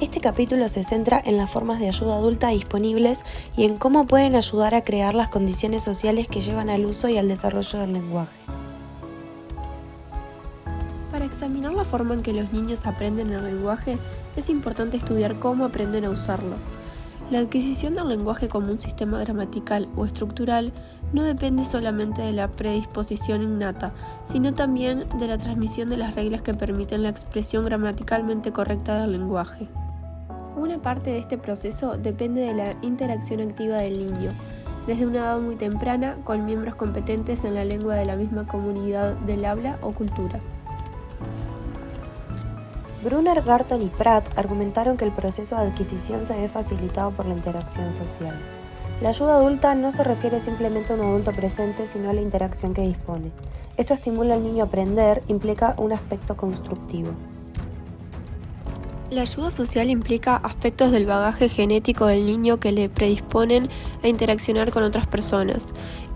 Este capítulo se centra en las formas de ayuda adulta disponibles y en cómo pueden ayudar a crear las condiciones sociales que llevan al uso y al desarrollo del lenguaje. Para examinar la forma en que los niños aprenden el lenguaje, es importante estudiar cómo aprenden a usarlo. La adquisición del lenguaje como un sistema gramatical o estructural no depende solamente de la predisposición innata, sino también de la transmisión de las reglas que permiten la expresión gramaticalmente correcta del lenguaje. Una parte de este proceso depende de la interacción activa del niño, desde una edad muy temprana, con miembros competentes en la lengua de la misma comunidad del habla o cultura. Brunner, Garton y Pratt argumentaron que el proceso de adquisición se ve facilitado por la interacción social. La ayuda adulta no se refiere simplemente a un adulto presente, sino a la interacción que dispone. Esto estimula al niño a aprender, implica un aspecto constructivo. La ayuda social implica aspectos del bagaje genético del niño que le predisponen a interaccionar con otras personas.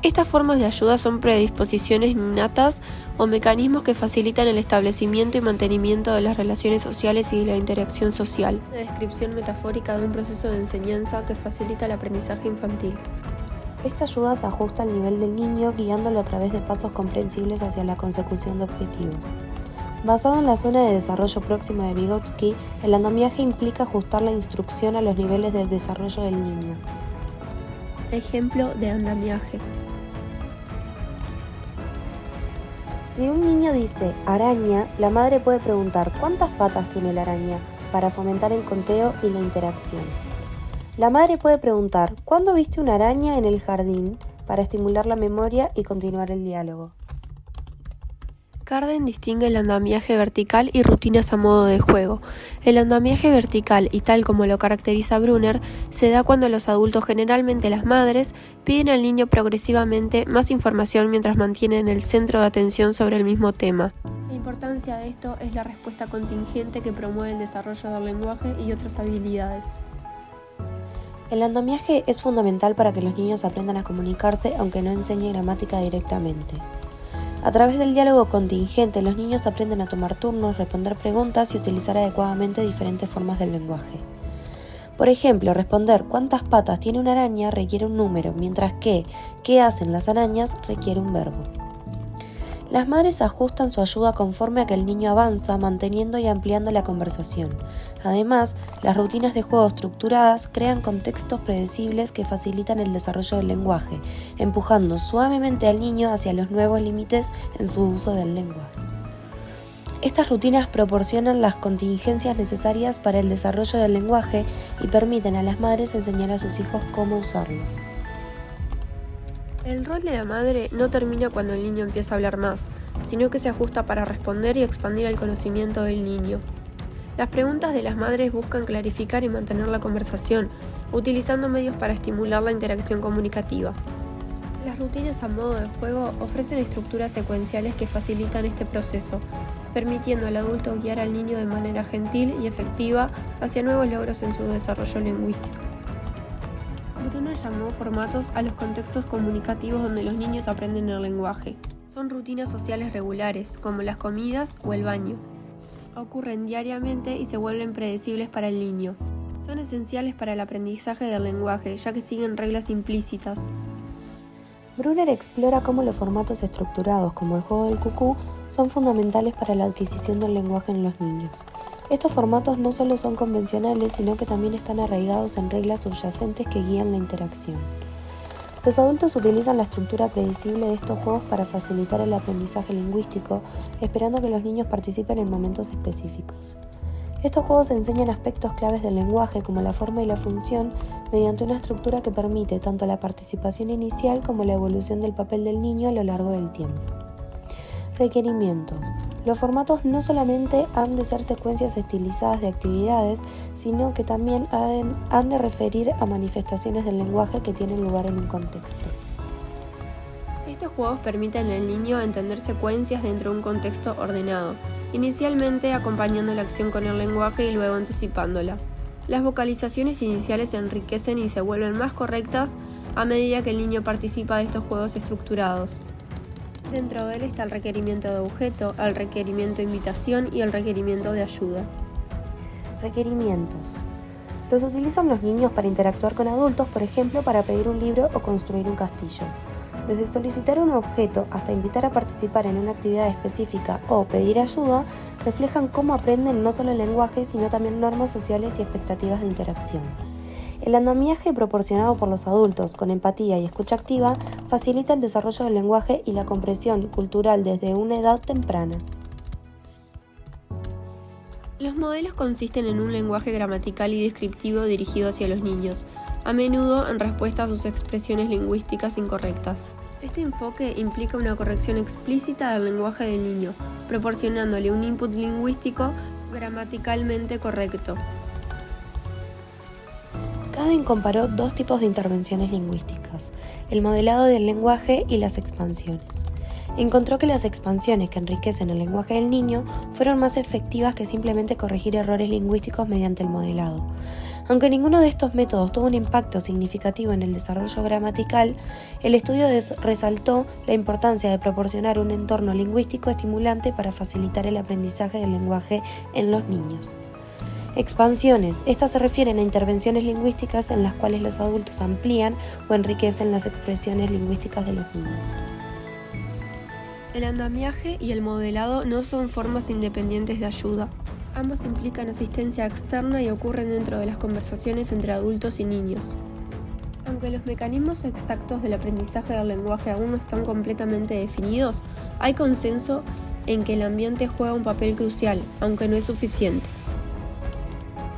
Estas formas de ayuda son predisposiciones innatas o mecanismos que facilitan el establecimiento y mantenimiento de las relaciones sociales y de la interacción social. Una descripción metafórica de un proceso de enseñanza que facilita el aprendizaje infantil. Esta ayuda se ajusta al nivel del niño, guiándolo a través de pasos comprensibles hacia la consecución de objetivos. Basado en la zona de desarrollo próxima de Vygotsky, el andamiaje implica ajustar la instrucción a los niveles del desarrollo del niño. Ejemplo de andamiaje. Si un niño dice araña, la madre puede preguntar ¿cuántas patas tiene la araña? Para fomentar el conteo y la interacción. La madre puede preguntar ¿cuándo viste una araña en el jardín? Para estimular la memoria y continuar el diálogo. Carden distingue el andamiaje vertical y rutinas a modo de juego. El andamiaje vertical, y tal como lo caracteriza Brunner, se da cuando los adultos, generalmente las madres, piden al niño progresivamente más información mientras mantienen el centro de atención sobre el mismo tema. La importancia de esto es la respuesta contingente que promueve el desarrollo del lenguaje y otras habilidades. El andamiaje es fundamental para que los niños aprendan a comunicarse aunque no enseñe gramática directamente. A través del diálogo contingente, los niños aprenden a tomar turnos, responder preguntas y utilizar adecuadamente diferentes formas del lenguaje. Por ejemplo, responder ¿cuántas patas tiene una araña? Requiere un número, mientras que ¿qué hacen las arañas? Requiere un verbo. Las madres ajustan su ayuda conforme a que el niño avanza, manteniendo y ampliando la conversación. Además, las rutinas de juego estructuradas crean contextos predecibles que facilitan el desarrollo del lenguaje, empujando suavemente al niño hacia los nuevos límites en su uso del lenguaje. Estas rutinas proporcionan las contingencias necesarias para el desarrollo del lenguaje y permiten a las madres enseñar a sus hijos cómo usarlo. El rol de la madre no termina cuando el niño empieza a hablar más, sino que se ajusta para responder y expandir el conocimiento del niño. Las preguntas de las madres buscan clarificar y mantener la conversación, utilizando medios para estimular la interacción comunicativa. Las rutinas a modo de juego ofrecen estructuras secuenciales que facilitan este proceso, permitiendo al adulto guiar al niño de manera gentil y efectiva hacia nuevos logros en su desarrollo lingüístico. Brunner llamó formatos a los contextos comunicativos donde los niños aprenden el lenguaje. Son rutinas sociales regulares, como las comidas o el baño. Ocurren diariamente y se vuelven predecibles para el niño. Son esenciales para el aprendizaje del lenguaje, ya que siguen reglas implícitas. Brunner explora cómo los formatos estructurados, como el juego del cucú, son fundamentales para la adquisición del lenguaje en los niños. Estos formatos no solo son convencionales, sino que también están arraigados en reglas subyacentes que guían la interacción. Los adultos utilizan la estructura predecible de estos juegos para facilitar el aprendizaje lingüístico, esperando que los niños participen en momentos específicos. Estos juegos enseñan aspectos claves del lenguaje, como la forma y la función, mediante una estructura que permite tanto la participación inicial como la evolución del papel del niño a lo largo del tiempo. Requerimientos. Los formatos no solamente han de ser secuencias estilizadas de actividades, sino que también han de referir a manifestaciones del lenguaje que tienen lugar en un contexto. Estos juegos permiten al niño entender secuencias dentro de un contexto ordenado, inicialmente acompañando la acción con el lenguaje y luego anticipándola. Las vocalizaciones iniciales se enriquecen y se vuelven más correctas a medida que el niño participa de estos juegos estructurados. Dentro de él está el requerimiento de objeto, el requerimiento de invitación y el requerimiento de ayuda. Requerimientos. Los utilizan los niños para interactuar con adultos, por ejemplo, para pedir un libro o construir un castillo. Desde solicitar un objeto hasta invitar a participar en una actividad específica o pedir ayuda, reflejan cómo aprenden no solo el lenguaje, sino también normas sociales y expectativas de interacción. El andamiaje proporcionado por los adultos, con empatía y escucha activa, facilita el desarrollo del lenguaje y la comprensión cultural desde una edad temprana. Los modelos consisten en un lenguaje gramatical y descriptivo dirigido hacia los niños, a menudo en respuesta a sus expresiones lingüísticas incorrectas. Este enfoque implica una corrección explícita del lenguaje del niño, proporcionándole un input lingüístico gramaticalmente correcto. Caden comparó dos tipos de intervenciones lingüísticas, el modelado del lenguaje y las expansiones. Encontró que las expansiones que enriquecen el lenguaje del niño fueron más efectivas que simplemente corregir errores lingüísticos mediante el modelado. Aunque ninguno de estos métodos tuvo un impacto significativo en el desarrollo gramatical, el estudio resaltó la importancia de proporcionar un entorno lingüístico estimulante para facilitar el aprendizaje del lenguaje en los niños. Expansiones. Estas se refieren a intervenciones lingüísticas en las cuales los adultos amplían o enriquecen las expresiones lingüísticas de los niños. El andamiaje y el modelado no son formas independientes de ayuda. Ambos implican asistencia externa y ocurren dentro de las conversaciones entre adultos y niños. Aunque los mecanismos exactos del aprendizaje del lenguaje aún no están completamente definidos, hay consenso en que el ambiente juega un papel crucial, aunque no es suficiente.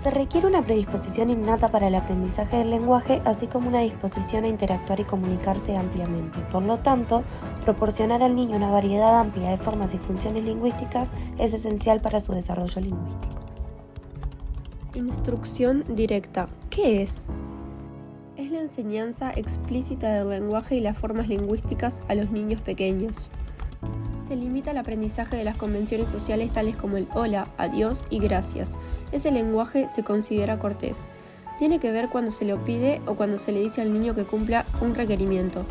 Se requiere una predisposición innata para el aprendizaje del lenguaje, así como una disposición a interactuar y comunicarse ampliamente. Por lo tanto, proporcionar al niño una variedad amplia de formas y funciones lingüísticas es esencial para su desarrollo lingüístico. Instrucción directa. ¿Qué es? Es la enseñanza explícita del lenguaje y las formas lingüísticas a los niños pequeños. Se limita al aprendizaje de las convenciones sociales tales como el hola, adiós y gracias. Ese lenguaje se considera cortés. Tiene que ver cuando se lo pide o cuando se le dice al niño que cumpla un requerimiento.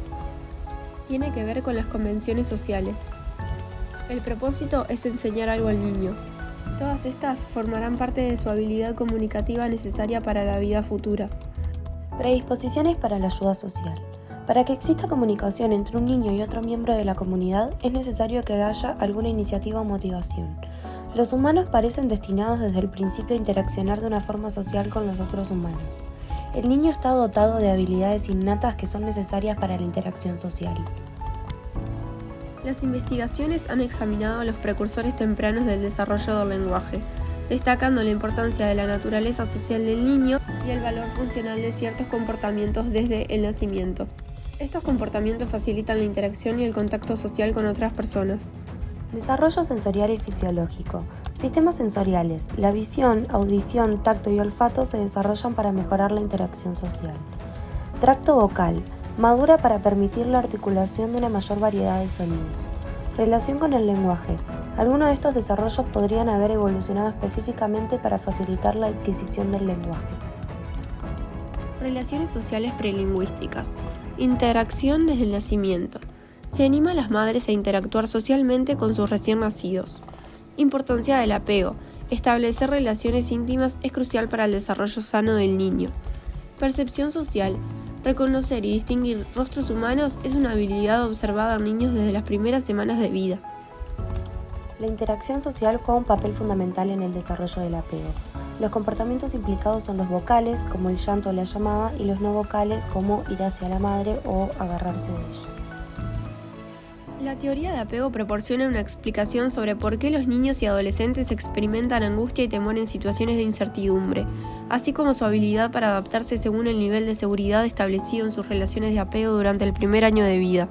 Tiene que ver con las convenciones sociales. El propósito es enseñar algo al niño. Todas estas formarán parte de su habilidad comunicativa necesaria para la vida futura. Predisposiciones para la ayuda social. Para que exista comunicación entre un niño y otro miembro de la comunidad, es necesario que haya alguna iniciativa o motivación. Los humanos parecen destinados desde el principio a interaccionar de una forma social con los otros humanos. El niño está dotado de habilidades innatas que son necesarias para la interacción social. Las investigaciones han examinado los precursores tempranos del desarrollo del lenguaje, destacando la importancia de la naturaleza social del niño y el valor funcional de ciertos comportamientos desde el nacimiento. Estos comportamientos facilitan la interacción y el contacto social con otras personas. Desarrollo sensorial y fisiológico. Sistemas sensoriales. La visión, audición, tacto y olfato se desarrollan para mejorar la interacción social. Tracto vocal. Madura para permitir la articulación de una mayor variedad de sonidos. Relación con el lenguaje. Algunos de estos desarrollos podrían haber evolucionado específicamente para facilitar la adquisición del lenguaje. Relaciones sociales prelingüísticas. Interacción desde el nacimiento. Se anima a las madres a interactuar socialmente con sus recién nacidos. Importancia del apego. Establecer relaciones íntimas es crucial para el desarrollo sano del niño. Percepción social. Reconocer y distinguir rostros humanos es una habilidad observada en niños desde las primeras semanas de vida. La interacción social juega un papel fundamental en el desarrollo del apego. Los comportamientos implicados son los vocales, como el llanto o la llamada, y los no vocales, como ir hacia la madre o agarrarse de ella. La teoría de apego proporciona una explicación sobre por qué los niños y adolescentes experimentan angustia y temor en situaciones de incertidumbre, así como su habilidad para adaptarse según el nivel de seguridad establecido en sus relaciones de apego durante el primer año de vida.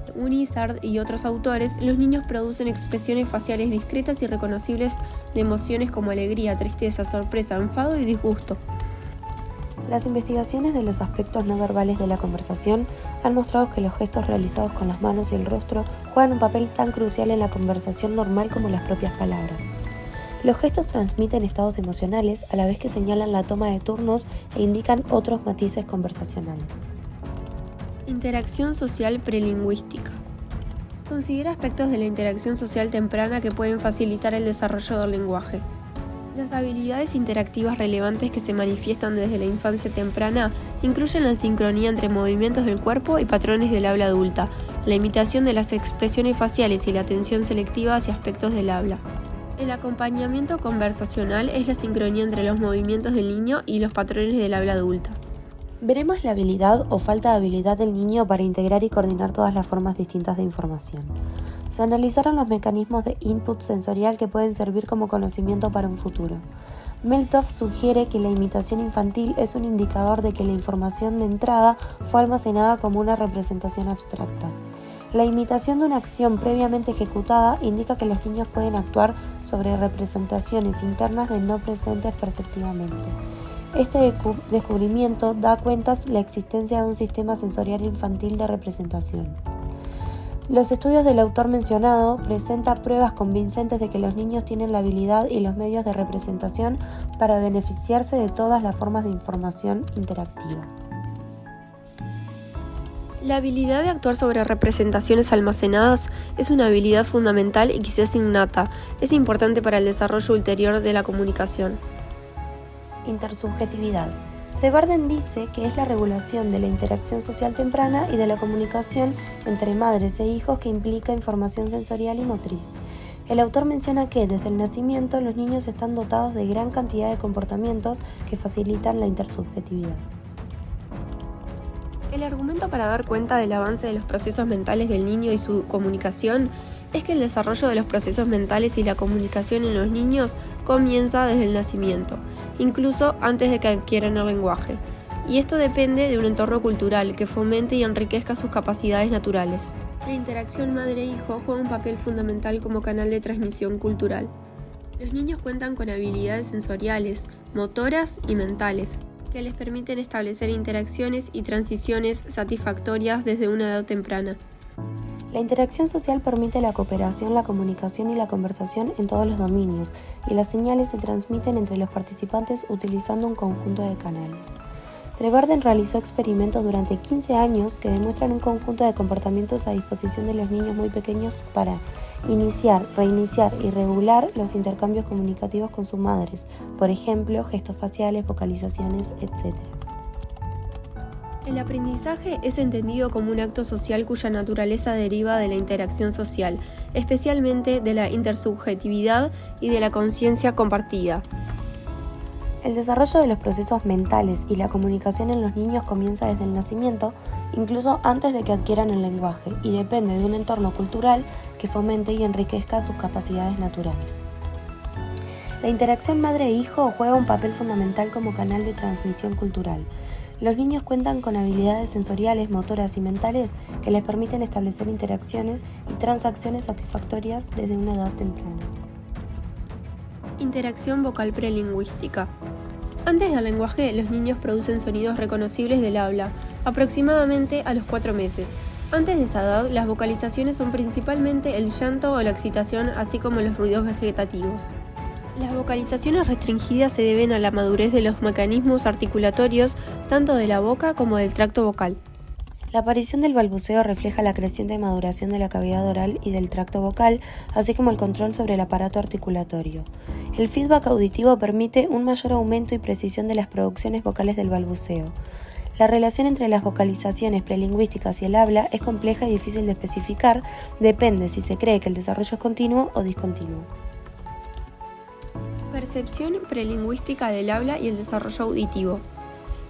Según Izard y otros autores, los niños producen expresiones faciales discretas y reconocibles de emociones como alegría, tristeza, sorpresa, enfado y disgusto. Las investigaciones de los aspectos no verbales de la conversación han mostrado que los gestos realizados con las manos y el rostro juegan un papel tan crucial en la conversación normal como las propias palabras. Los gestos transmiten estados emocionales a la vez que señalan la toma de turnos e indican otros matices conversacionales. Interacción social prelingüística. Considera aspectos de la interacción social temprana que pueden facilitar el desarrollo del lenguaje. Las habilidades interactivas relevantes que se manifiestan desde la infancia temprana incluyen la sincronía entre movimientos del cuerpo y patrones del habla adulta, la imitación de las expresiones faciales y la atención selectiva hacia aspectos del habla. El acompañamiento conversacional es la sincronía entre los movimientos del niño y los patrones del habla adulta. Veremos la habilidad o falta de habilidad del niño para integrar y coordinar todas las formas distintas de información. Se analizaron los mecanismos de input sensorial que pueden servir como conocimiento para un futuro. Melthoff sugiere que la imitación infantil es un indicador de que la información de entrada fue almacenada como una representación abstracta. La imitación de una acción previamente ejecutada indica que los niños pueden actuar sobre representaciones internas de no presentes perceptivamente. Este descubrimiento da cuenta de la existencia de un sistema sensorial infantil de representación. Los estudios del autor mencionado presentan pruebas convincentes de que los niños tienen la habilidad y los medios de representación para beneficiarse de todas las formas de información interactiva. La habilidad de actuar sobre representaciones almacenadas es una habilidad fundamental y quizás innata. Es importante para el desarrollo ulterior de la comunicación. Intersubjetividad. Trevarden dice que es la regulación de la interacción social temprana y de la comunicación entre madres e hijos que implica información sensorial y motriz. El autor menciona que desde el nacimiento los niños están dotados de gran cantidad de comportamientos que facilitan la intersubjetividad. El argumento para dar cuenta del avance de los procesos mentales del niño y su comunicación es que el desarrollo de los procesos mentales y la comunicación en los niños comienza desde el nacimiento, incluso antes de que adquieran el lenguaje, y esto depende de un entorno cultural que fomente y enriquezca sus capacidades naturales. La interacción madre-hijo juega un papel fundamental como canal de transmisión cultural. Los niños cuentan con habilidades sensoriales, motoras y mentales, que les permiten establecer interacciones y transiciones satisfactorias desde una edad temprana. La interacción social permite la cooperación, la comunicación y la conversación en todos los dominios, y las señales se transmiten entre los participantes utilizando un conjunto de canales. Trevarden realizó experimentos durante 15 años que demuestran un conjunto de comportamientos a disposición de los niños muy pequeños para iniciar, reiniciar y regular los intercambios comunicativos con sus madres, por ejemplo, gestos faciales, vocalizaciones, etc. El aprendizaje es entendido como un acto social cuya naturaleza deriva de la interacción social, especialmente de la intersubjetividad y de la conciencia compartida. El desarrollo de los procesos mentales y la comunicación en los niños comienza desde el nacimiento, incluso antes de que adquieran el lenguaje, y depende de un entorno cultural que fomente y enriquezca sus capacidades naturales. La interacción madre-hijo juega un papel fundamental como canal de transmisión cultural. Los niños cuentan con habilidades sensoriales, motoras y mentales que les permiten establecer interacciones y transacciones satisfactorias desde una edad temprana. Interacción vocal prelingüística. Antes del lenguaje, los niños producen sonidos reconocibles del habla, aproximadamente a los 4 meses. Antes de esa edad, las vocalizaciones son principalmente el llanto o la excitación, así como los ruidos vegetativos. Las vocalizaciones restringidas se deben a la madurez de los mecanismos articulatorios, tanto de la boca como del tracto vocal. La aparición del balbuceo refleja la creciente maduración de la cavidad oral y del tracto vocal, así como el control sobre el aparato articulatorio. El feedback auditivo permite un mayor aumento y precisión de las producciones vocales del balbuceo. La relación entre las vocalizaciones prelingüísticas y el habla es compleja y difícil de especificar, depende si se cree que el desarrollo es continuo o discontinuo. Percepción prelingüística del habla y el desarrollo auditivo.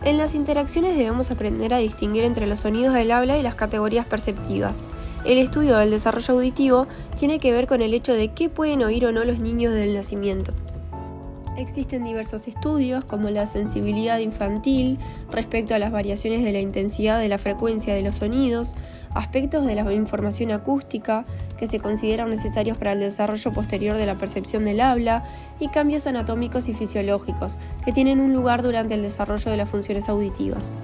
En las interacciones debemos aprender a distinguir entre los sonidos del habla y las categorías perceptivas. El estudio del desarrollo auditivo tiene que ver con el hecho de qué pueden oír o no los niños desde el nacimiento. Existen diversos estudios, como la sensibilidad infantil respecto a las variaciones de la intensidad de la frecuencia de los sonidos, aspectos de la información acústica que se consideran necesarios para el desarrollo posterior de la percepción del habla y cambios anatómicos y fisiológicos que tienen un lugar durante el desarrollo de las funciones auditivas.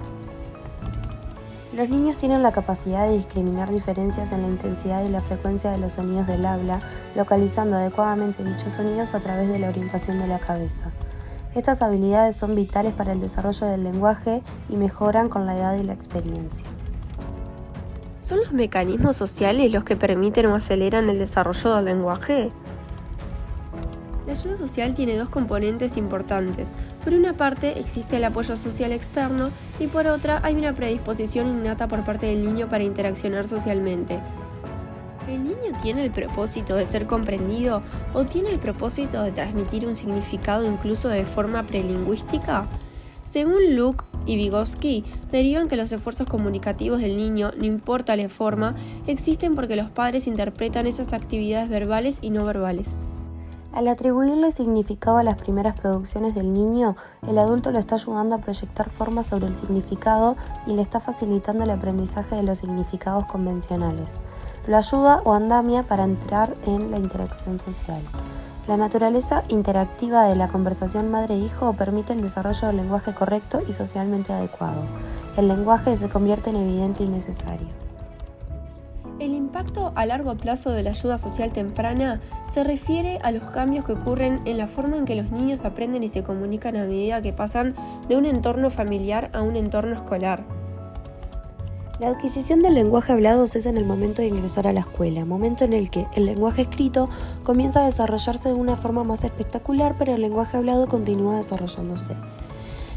Los niños tienen la capacidad de discriminar diferencias en la intensidad y la frecuencia de los sonidos del habla, localizando adecuadamente dichos sonidos a través de la orientación de la cabeza. Estas habilidades son vitales para el desarrollo del lenguaje y mejoran con la edad y la experiencia. ¿Son los mecanismos sociales los que permiten o aceleran el desarrollo del lenguaje? La ayuda social tiene dos componentes importantes. Por una parte existe el apoyo social externo y por otra hay una predisposición innata por parte del niño para interaccionar socialmente. ¿El niño tiene el propósito de ser comprendido o tiene el propósito de transmitir un significado incluso de forma prelingüística? Según Luke y Vygotsky, derivan que los esfuerzos comunicativos del niño, no importa la forma, existen porque los padres interpretan esas actividades verbales y no verbales. Al atribuirle significado a las primeras producciones del niño, el adulto lo está ayudando a proyectar formas sobre el significado y le está facilitando el aprendizaje de los significados convencionales. Lo ayuda o andamia para entrar en la interacción social. La naturaleza interactiva de la conversación madre-hijo permite el desarrollo del lenguaje correcto y socialmente adecuado. El lenguaje se convierte en evidente y necesario. El impacto a largo plazo de la ayuda social temprana se refiere a los cambios que ocurren en la forma en que los niños aprenden y se comunican a medida que pasan de un entorno familiar a un entorno escolar. La adquisición del lenguaje hablado cesa en el momento de ingresar a la escuela, momento en el que el lenguaje escrito comienza a desarrollarse de una forma más espectacular, pero el lenguaje hablado continúa desarrollándose.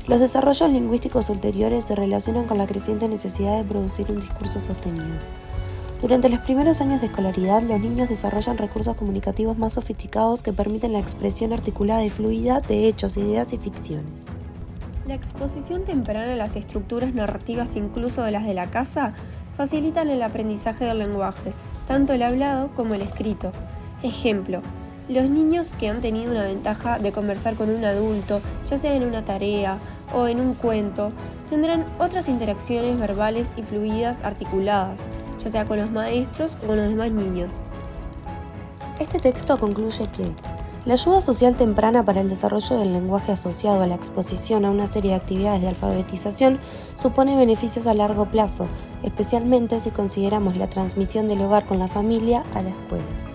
Los desarrollos lingüísticos ulteriores se relacionan con la creciente necesidad de producir un discurso sostenido. Durante los primeros años de escolaridad, los niños desarrollan recursos comunicativos más sofisticados que permiten la expresión articulada y fluida de hechos, ideas y ficciones. La exposición temprana a las estructuras narrativas, incluso de las de la casa, facilitan el aprendizaje del lenguaje, tanto el hablado como el escrito. Ejemplo, los niños que han tenido una ventaja de conversar con un adulto, ya sea en una tarea o en un cuento, tendrán otras interacciones verbales y fluidas articuladas, ya sea con los maestros o con los demás niños. Este texto concluye que la ayuda social temprana para el desarrollo del lenguaje asociado a la exposición a una serie de actividades de alfabetización supone beneficios a largo plazo, especialmente si consideramos la transmisión del hogar con la familia a la escuela.